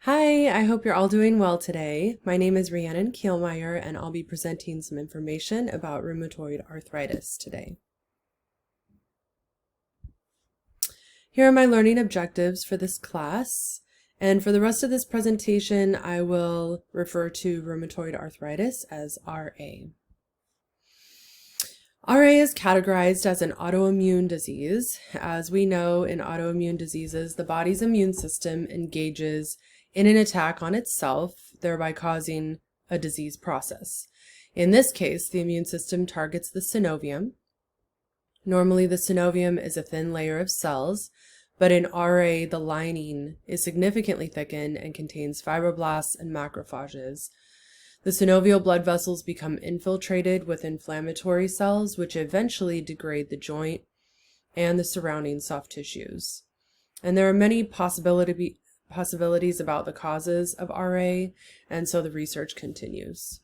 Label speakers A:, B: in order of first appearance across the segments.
A: Hi, I hope you're all doing well today. My name is Rhiannon Kielmeyer, and I'll be presenting some information about rheumatoid arthritis today. Here are my learning objectives for this class, and for the rest of this presentation, I will refer to rheumatoid arthritis as RA. RA is categorized as an autoimmune disease. As we know, in autoimmune diseases, the body's immune system engages in an attack on itself, thereby causing a disease process. In this case, the immune system targets the synovium. Normally, the synovium is a thin layer of cells, but in RA, the lining is significantly thickened and contains fibroblasts and macrophages. The synovial blood vessels become infiltrated with inflammatory cells, which eventually degrade the joint and the surrounding soft tissues. And there are many possibilities about the causes of RA, and so the research continues.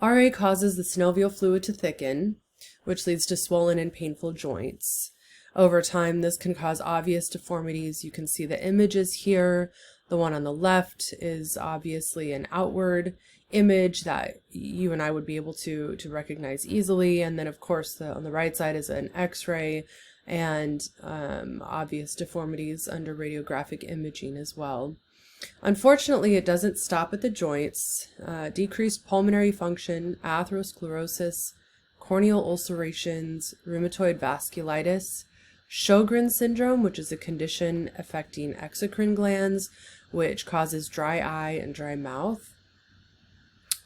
A: RA causes the synovial fluid to thicken, which leads to swollen and painful joints. Over time, this can cause obvious deformities. You can see the images here. The one on the left is obviously an outward image that you and I would be able to recognize easily. And then, of course, on the right side is an X-ray and obvious deformities under radiographic imaging as well. Unfortunately, it doesn't stop at the joints. Decreased pulmonary function, atherosclerosis, corneal ulcerations, rheumatoid vasculitis, Sjogren's syndrome, which is a condition affecting exocrine glands, which causes dry eye and dry mouth,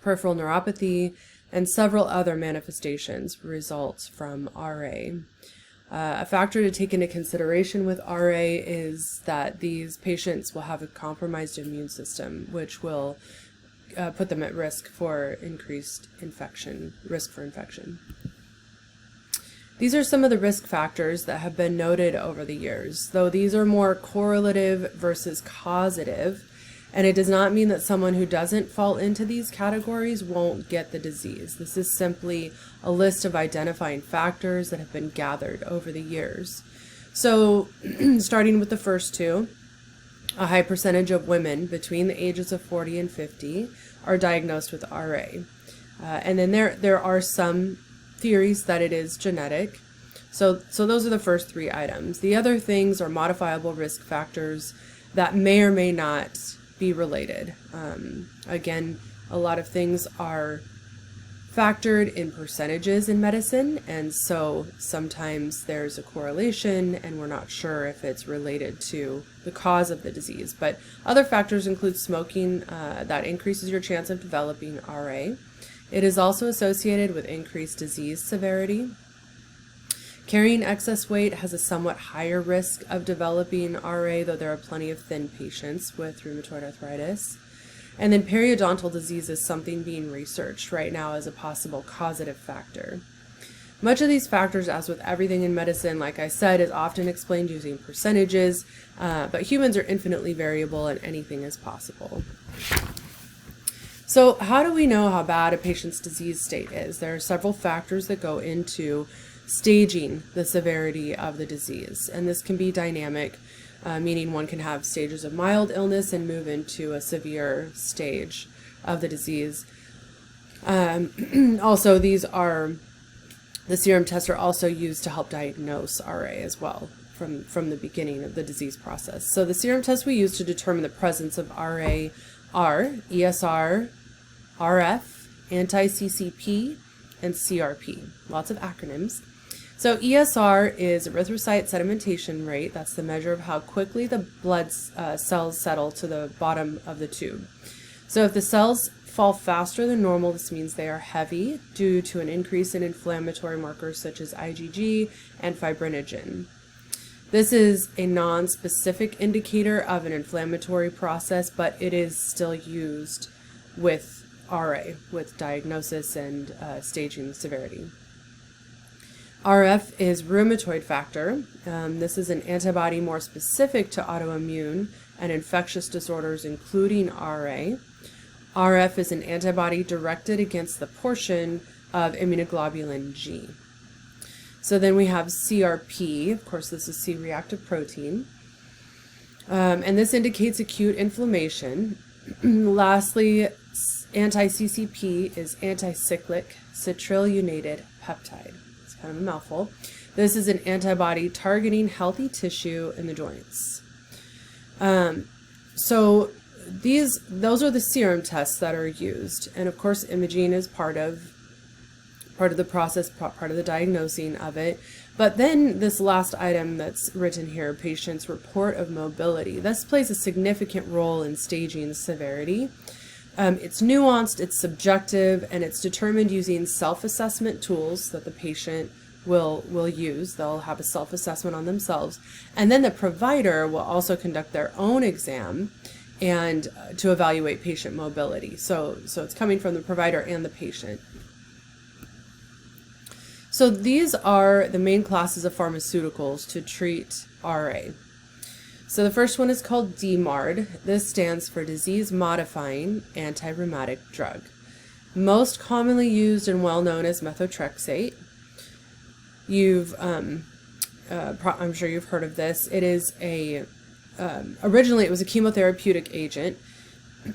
A: peripheral neuropathy, and several other manifestations result from RA. A factor to take into consideration with RA is that these patients will have a compromised immune system, which will put them at risk for increased risk for infection. These are some of the risk factors that have been noted over the years, though these are more correlative versus causative, and it does not mean that someone who doesn't fall into these categories won't get the disease. This is simply a list of identifying factors that have been gathered over the years. So, starting with the first two, a high percentage of women between the ages of 40 and 50 are diagnosed with RA. And then there are some theories that it is genetic. So those are the first three items. The other things are modifiable risk factors that may or may not be related. Again, a lot of things are factored in percentages in medicine, and so sometimes there's a correlation and we're not sure if it's related to the cause of the disease. But other factors include smoking, that increases your chance of developing RA. It is also associated with increased disease severity. Carrying excess weight has a somewhat higher risk of developing RA, though there are plenty of thin patients with rheumatoid arthritis. And then periodontal disease is something being researched right now as a possible causative factor. Much of these factors, as with everything in medicine, like I said, is often explained using percentages, but humans are infinitely variable and anything is possible. So how do we know how bad a patient's disease state is? There are several factors that go into staging the severity of the disease, and this can be dynamic, meaning one can have stages of mild illness and move into a severe stage of the disease. Also, the serum tests are also used to help diagnose RA as well from the beginning of the disease process. So the serum tests we use to determine the presence of RA are ESR, RF, anti-CCP, and CRP. Lots of acronyms. So ESR is erythrocyte sedimentation rate. That's the measure of how quickly the blood cells settle to the bottom of the tube. So if the cells fall faster than normal, this means they are heavy due to an increase in inflammatory markers such as IgG and fibrinogen. This is a non-specific indicator of an inflammatory process, but it is still used with RA, with diagnosis and staging the severity. RF is rheumatoid factor. This is an antibody more specific to autoimmune and infectious disorders, including RA. RF is an antibody directed against the portion of immunoglobulin G. So then we have CRP. Of course, this is C-reactive protein. And this indicates acute inflammation. Lastly, anti-CCP is anti-cyclic citrullinated peptide. It's kind of a mouthful. This is an antibody targeting healthy tissue in the joints. So those are the serum tests that are used, and of course imaging is part of the process, part of the diagnosing of it. But then this last item that's written here, patient's report of mobility, this plays a significant role in staging severity. It's nuanced, it's subjective, and it's determined using self-assessment tools that the patient will use. They'll have a self-assessment on themselves, and then the provider will also conduct their own exam and to evaluate patient mobility. So it's coming from the provider and the patient. So these are the main classes of pharmaceuticals to treat RA. So the first one is called DMARD. This stands for disease-modifying anti-rheumatic drug. Most commonly used and well known as methotrexate. I'm sure you've heard of this. It is originally it was a chemotherapeutic agent,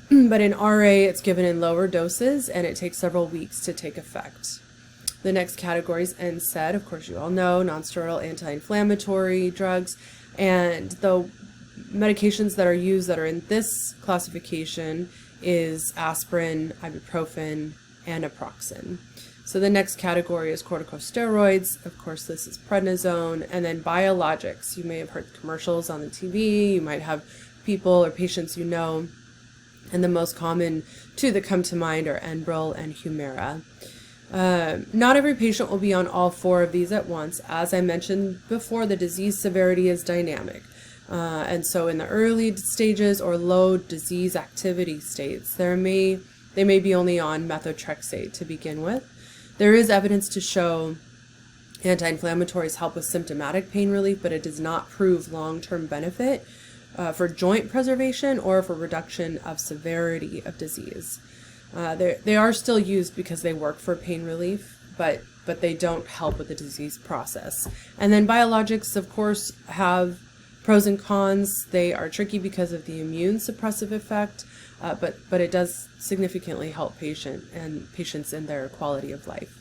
A: but in RA it's given in lower doses and it takes several weeks to take effect. The next category is NSAID, of course you all know, nonsteroidal anti-inflammatory drugs, and the medications that are used that are in this classification is aspirin, ibuprofen, and naproxen. So the next category is corticosteroids. Of course, this is prednisone, and then biologics. You may have heard commercials on the TV. You might have people or patients you know, and the most common two that come to mind are Enbrel and Humira. Not every patient will be on all four of these at once. As I mentioned before, the disease severity is dynamic. And so in the early stages or low disease activity states, they may be only on methotrexate to begin with. There is evidence to show anti-inflammatories help with symptomatic pain relief, but it does not prove long-term benefit for joint preservation or for reduction of severity of disease. They are still used because they work for pain relief, but they don't help with the disease process. And then biologics, of course, have pros and cons. They are tricky because of the immune suppressive effect, but it does significantly help patients in their quality of life.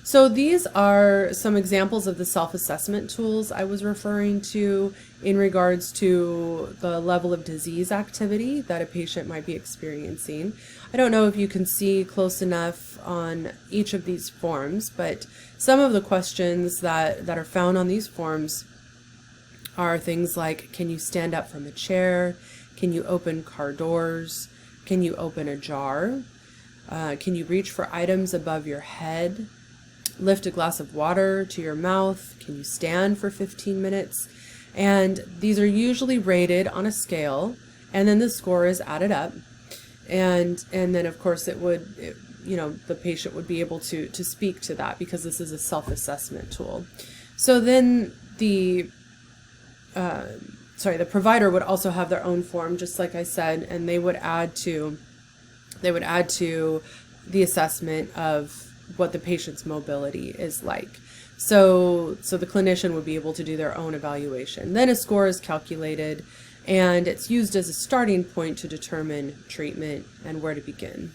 A: So these are some examples of the self-assessment tools I was referring to in regards to the level of disease activity that a patient might be experiencing. I don't know if you can see close enough on each of these forms, but some of the questions that are found on these forms are things like, can you stand up from a chair? Can you open car doors? Can you open a jar? Can you reach for items above your head? Lift a glass of water to your mouth? Can you stand for 15 minutes? And these are usually rated on a scale, and then the score is added up. And then of course the patient would be able to speak to that because this is a self-assessment tool. So then the provider would also have their own form, just like I said, and they would add to the assessment of what the patient's mobility is like. So the clinician would be able to do their own evaluation. Then a score is calculated, and it's used as a starting point to determine treatment and where to begin.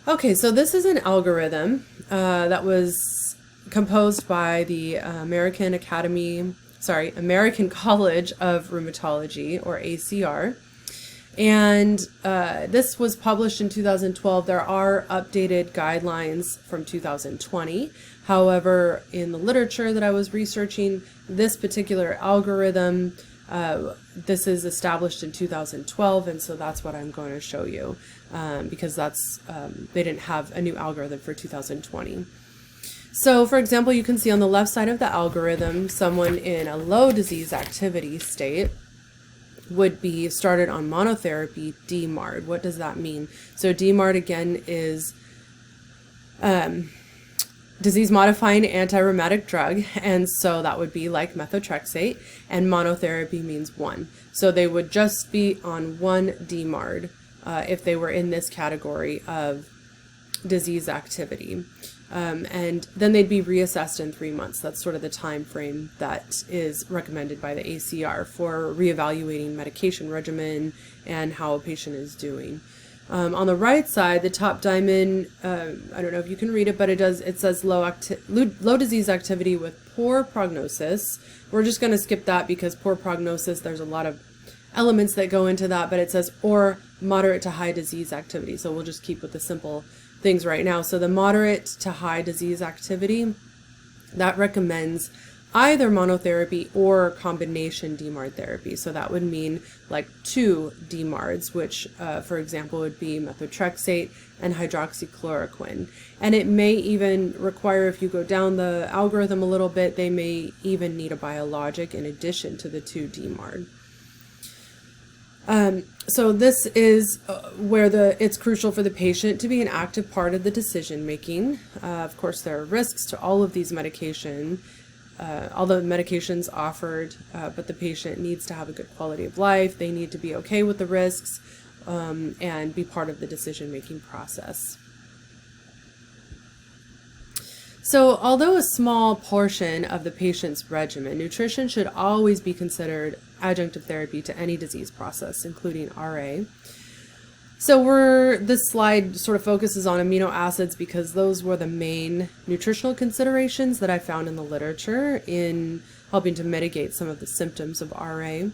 A: Okay, so this is an algorithm that was composed by the American College of Rheumatology, or ACR. And this was published in 2012. There are updated guidelines from 2020. However, in the literature that I was researching, this particular algorithm, this is established in 2012, and so that's what I'm going to show you because they didn't have a new algorithm for 2020. So, for example, you can see on the left side of the algorithm, someone in a low disease activity state would be started on monotherapy DMARD. What does that mean? So DMARD again is disease-modifying anti-rheumatic drug, and so that would be like methotrexate, and monotherapy means one. So they would just be on one DMARD if they were in this category of disease activity. And then they'd be reassessed in 3 months. That's sort of the time frame that is recommended by the ACR for reevaluating medication regimen and how a patient is doing. On the right side, the top diamond, I don't know if you can read it, but it says low disease activity with poor prognosis. We're just going to skip that because poor prognosis, there's a lot of elements that go into that, but it says or moderate to high disease activity. So we'll just keep with the simple things right now. So the moderate to high disease activity, that recommends either monotherapy or combination DMARD therapy. So that would mean like 2 DMARDs, which for example would be methotrexate and hydroxychloroquine. And it may even require, if you go down the algorithm a little bit, they may even need a biologic in addition to the 2 DMARD. So this is where it's crucial for the patient to be an active part of the decision making. Of course, there are risks to all of these medications, all the medications offered, but the patient needs to have a good quality of life. They need to be okay with the risks and be part of the decision making process. So although a small portion of the patient's regimen, nutrition should always be considered adjunctive therapy to any disease process, including RA. So this slide sort of focuses on amino acids because those were the main nutritional considerations that I found in the literature in helping to mitigate some of the symptoms of RA.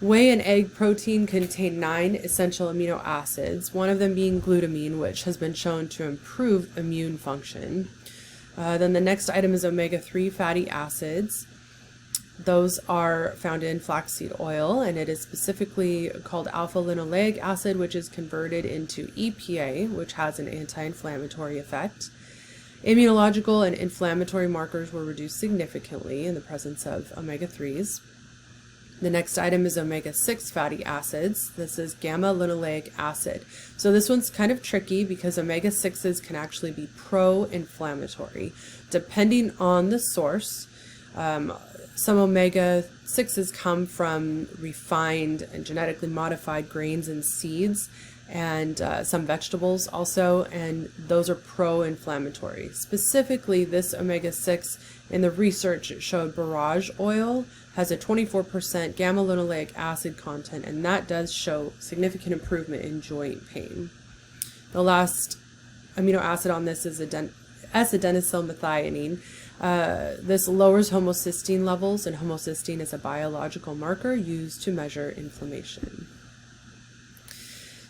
A: Whey and egg protein contain 9 essential amino acids, one of them being glutamine, which has been shown to improve immune function. Then the next item is omega-3 fatty acids. Those are found in flaxseed oil, and it is specifically called alpha-linoleic acid, which is converted into EPA, which has an anti-inflammatory effect. Immunological and inflammatory markers were reduced significantly in the presence of omega-3s. The next item is omega-6 fatty acids. This is gamma-linoleic acid. So this one's kind of tricky because omega-6s can actually be pro-inflammatory, depending on the source. Some omega-6s come from refined and genetically modified grains and seeds, and some vegetables also, and those are pro-inflammatory. Specifically, this omega-6 in the research showed borage oil has a 24% gamma-linoleic acid content, and that does show significant improvement in joint pain. The last amino acid on this is S-adenosylmethionine. This lowers homocysteine levels, and homocysteine is a biological marker used to measure inflammation.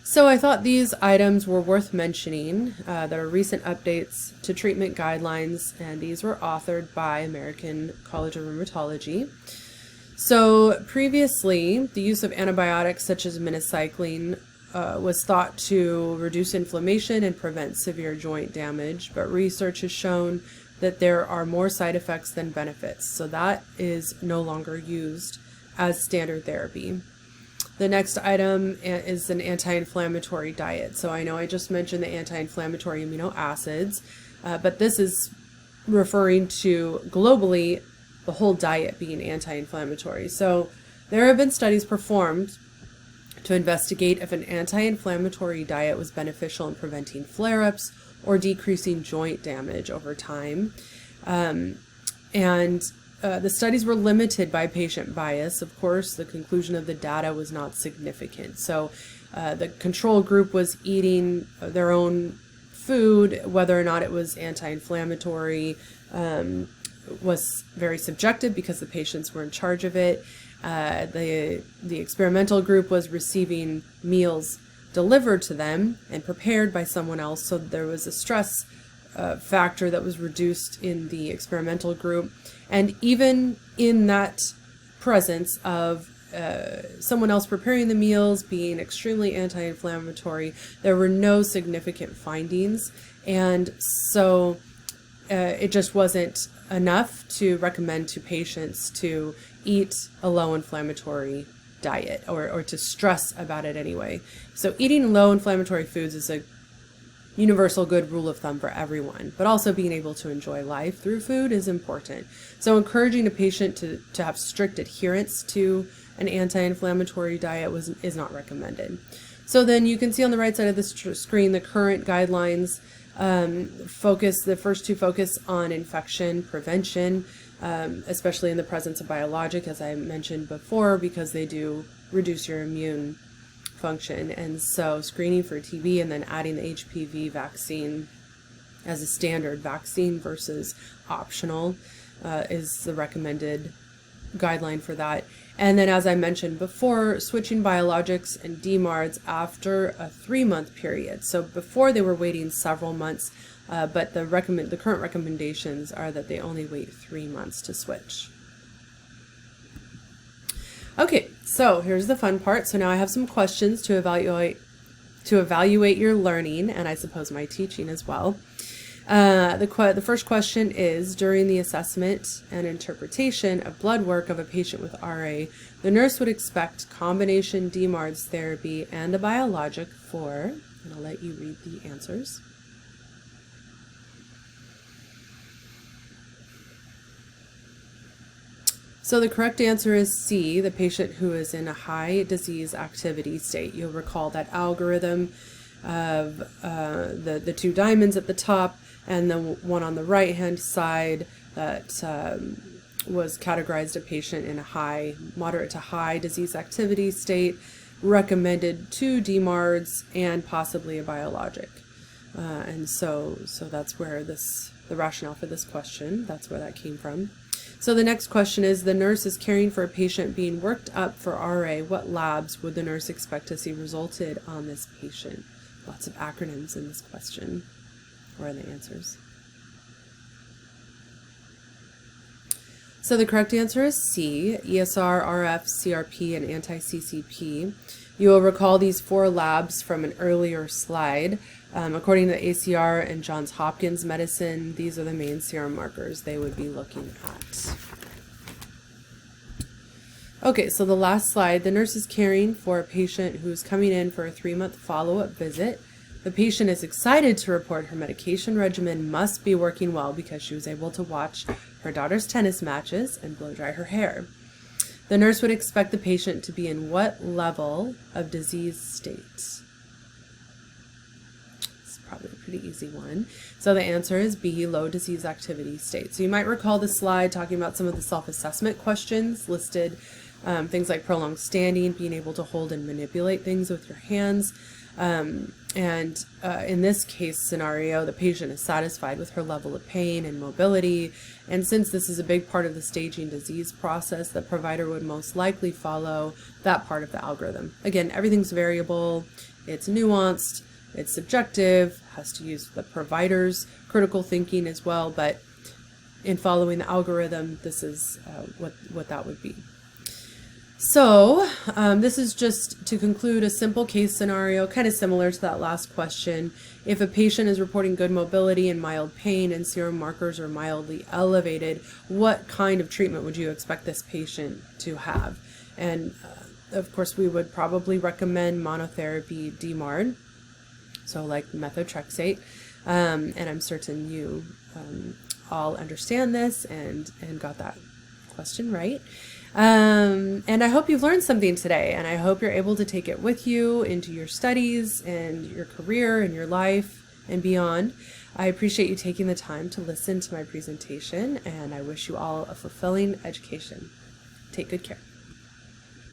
A: So I thought these items were worth mentioning. There are recent updates to treatment guidelines, and these were authored by American College of Rheumatology. So previously, the use of antibiotics such as minocycline was thought to reduce inflammation and prevent severe joint damage, but research has shown that there are more side effects than benefits, so that is no longer used as standard therapy. The next item is an anti-inflammatory diet. So I know I just mentioned the anti-inflammatory amino acids, but this is referring to globally the whole diet being anti-inflammatory. So there have been studies performed to investigate if an anti-inflammatory diet was beneficial in preventing flare-ups or decreasing joint damage over time. The studies were limited by patient bias. Of course, the conclusion of the data was not significant. So the control group was eating their own food. Whether or not it was anti-inflammatory was very subjective because the patients were in charge of it. The experimental group was receiving meals delivered to them and prepared by someone else, so there was a stress factor that was reduced in the experimental group. And even in that presence of someone else preparing the meals being extremely anti-inflammatory, there were no significant findings, and so it just wasn't enough to recommend to patients to eat a low inflammatory diet or to stress about it anyway. So eating low inflammatory foods is a universal good rule of thumb for everyone, but also being able to enjoy life through food is important. So encouraging a patient to have strict adherence to an anti-inflammatory diet is not recommended. So then you can see on the right side of the screen the current guidelines. The first two focus on infection prevention, especially in the presence of biologic, as I mentioned before, because they do reduce your immune function. And so screening for TB and then adding the HPV vaccine as a standard vaccine versus optional is the recommended guideline for that. And then, as I mentioned before, switching biologics and DMARDs after a 3-month period. So before they were waiting several months, but the current recommendations are that they only wait 3 months to switch. Okay, so here's the fun part. So now I have some questions to evaluate your learning, and I suppose my teaching as well. The first question is, during the assessment and interpretation of blood work of a patient with RA, the nurse would expect combination DMARDs therapy and a biologic for, and I'll let you read the answers. So the correct answer is C, the patient who is in a high disease activity state. You'll recall that algorithm of the two diamonds at the top and the one on the right hand side that was categorized a patient in a moderate to high disease activity state, recommended 2 DMARDs and possibly a biologic. And so that's where the rationale for this question, that's where that came from. So the next question is, the nurse is caring for a patient being worked up for RA. What labs would the nurse expect to see resulted on this patient? Lots of acronyms in this question, or in the answers. So the correct answer is C, ESR, RF, CRP, and anti-CCP. You will recall these 4 labs from an earlier slide. According to the ACR and Johns Hopkins Medicine, these are the main serum markers they would be looking at. Okay, so the last slide, the nurse is caring for a patient who's coming in for a 3-month follow-up visit. The patient is excited to report her medication regimen must be working well because she was able to watch her daughter's tennis matches and blow dry her hair. The nurse would expect the patient to be in what level of disease state? Probably a pretty easy one. So the answer is B, low disease activity state. So you might recall the slide talking about some of the self-assessment questions listed, things like prolonged standing, being able to hold and manipulate things with your hands. In this case scenario, the patient is satisfied with her level of pain and mobility. And since this is a big part of the staging disease process, the provider would most likely follow that part of the algorithm. Again, everything's variable, it's nuanced, it's subjective, has to use the provider's critical thinking as well, but in following the algorithm, this is what that would be. So this is just to conclude a simple case scenario, kind of similar to that last question. If a patient is reporting good mobility and mild pain and serum markers are mildly elevated, what kind of treatment would you expect this patient to have? And of course, we would probably recommend monotherapy DMARD, so like methotrexate, and I'm certain you all understand this and got that question right. And I hope you've learned something today, and I hope you're able to take it with you into your studies and your career and your life and beyond. I appreciate you taking the time to listen to my presentation, and I wish you all a fulfilling education. Take good care.